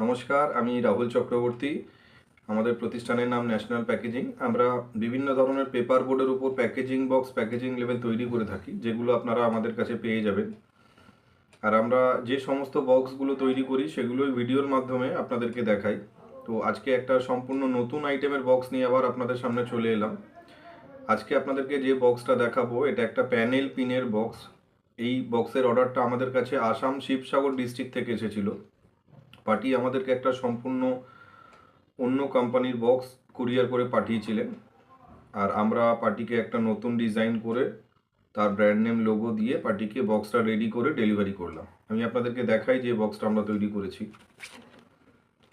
নমস্কার, আমি রাহুল চক্রবর্তী। আমাদের প্রতিষ্ঠানের নাম ন্যাশনাল প্যাকেজিং। আমরা বিভিন্ন ধরনের পেপার বোর্ডের উপর প্যাকেজিং বক্স, প্যাকেজিং লেবেল তৈরি করে থাকি, যেগুলো আপনারা আমাদের কাছে পেয়ে যাবেন। আর আমরা যে সমস্ত বক্সগুলো তৈরি করি সেগুলো ভিডিওর মাধ্যমে আপনাদেরকে দেখাই। তো আজকে একটা সম্পূর্ণ নতুন আইটেমের বক্স নিয়ে আবার আপনাদের সামনে চলে এলাম। আজকে আপনাদেরকে যে বক্সটা দেখাবো এটা একটা প্যানেল পিনের বক্স। এই বক্সের অর্ডারটা আমাদের কাছে আসাম শিবসাগর ডিস্ট্রিক্ট থেকে এসেছিল। পার্টি আমাদেরকে একটা সম্পূর্ণ অন্য কোম্পানির বক্স কুরিয়ার করে পাঠিয়েছিলেন, আর আমরা পার্টিকে একটা নতুন ডিজাইন করে তার ব্র্যান্ড নেম লোগো দিয়ে পার্টিকে বক্সটা রেডি করে ডেলিভারি করলাম। আমি আপনাদেরকে দেখাই যে বক্সটা আমরা তৈরি করেছি।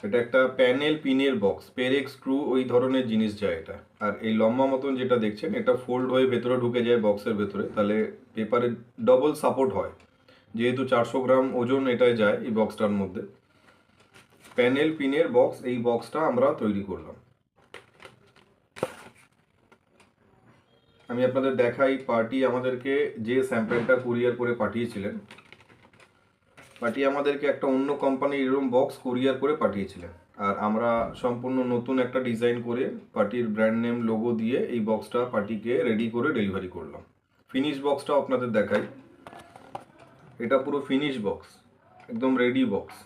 এটা একটা প্যানেল পিনের বক্স, পেরেক স্ক্রু ওই ধরনের জিনিস যায় এটা। আর এই লম্বা মতন যেটা দেখছেন এটা ফোল্ড হয়ে ভেতরে ঢুকে যায় বক্সের ভেতরে, তাহলে পেপারে ডবল সাপোর্ট হয়। যেহেতু 400 গ্রাম ওজন এটায় যায় এই বক্সটার মধ্যে। প্যানেল পিনের বক্স, এই বক্সটা আমরা তৈরি করলাম। আমি আপনাদের দেখাই পার্টি আমাদেরকে যে স্যাম্পেলটা কুরিয়ার করে পাঠিয়েছিলেন। পার্টি আমাদেরকে একটা অন্য কোম্পানির এরকম বক্স কুরিয়ার করে পাঠিয়েছিলেন, আর আমরা সম্পূর্ণ নতুন একটা ডিজাইন করে পার্টির ব্র্যান্ড নেম লোগো দিয়ে এই বক্সটা পার্টিকে রেডি করে ডেলিভারি করলাম। ফিনিশ বক্সটা আপনাদের দেখাই। এটা পুরো ফিনিশ বক্স, একদম রেডি বক্স।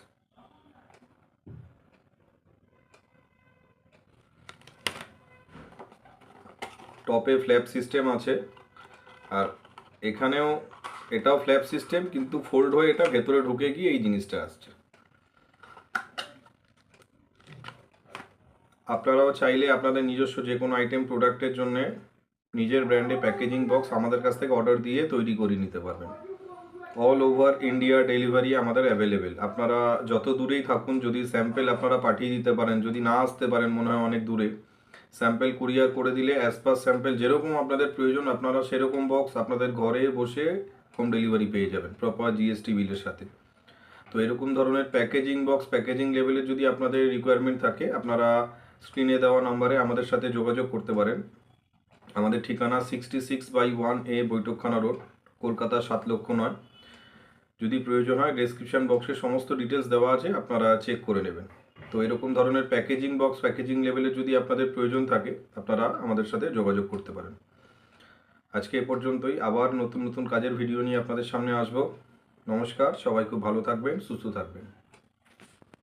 টপে ফ্ল্যাপ সিস্টেম আছে, আর এখানেও এটাও ফ্ল্যাপ সিস্টেম, কিন্তু ফোল্ড হয়ে এটা ভেতরে ঢুকে গিয়ে এই জিনিসটা আসছে। আপনারাও চাইলে আপনাদের নিজস্ব যে কোনো আইটেম প্রোডাক্টের জন্য নিজের ব্র্যান্ডে প্যাকেজিং বক্স আমাদের কাছ থেকে অর্ডার দিয়ে তৈরি করে নিতে পারবেন। অল ওভার ইন্ডিয়া ডেলিভারি আমাদের অ্যাভেলেবেল। আপনারা যত দূরেই থাকুন, যদি স্যাম্পেল আপনারা পাঠিয়ে দিতে পারেন, যদি না আসতে পারেন মনে হয় অনেক দূরে, স্যাম্পেল কুরিয়ার করে দিলে অ্যাজ পার স্যাম্পেল যেরকম আপনাদের প্রয়োজন আপনারা সেরকম বক্স আপনাদের ঘরে বসে হোম ডেলিভারি পেয়ে যাবেন প্রপার জিএসটি বিলের সাথে। তো এরকম ধরনের প্যাকেজিং বক্স, প্যাকেজিং লেভেলের যদি আপনাদের রিকোয়ারমেন্ট থাকে, আপনারা স্ক্রিনে দেওয়া নম্বরে আমাদের সাথে যোগাযোগ করতে পারেন। আমাদের ঠিকানা 66/1A বৈঠকখানা রোড, কলকাতা 7,09,000। যদি প্রয়োজন হয় ডেসক্রিপশন বক্সে সমস্ত ডিটেলস দেওয়া আছে, আপনারা চেক করে নেবেন। তো এরকম ধরনের প্যাকেজিং বক্স, প্যাকেজিং লেভেলে যদি আপনাদের প্রয়োজন থাকে আপনারা আমাদের সাথে যোগাযোগ করতে পারেন। আজকে এ পর্যন্তই। আবার নতুন নতুন কাজের ভিডিও নিয়ে আপনাদের সামনে আসবো। নমস্কার, সবাই খুব ভালো থাকবেন, সুস্থ থাকবেন।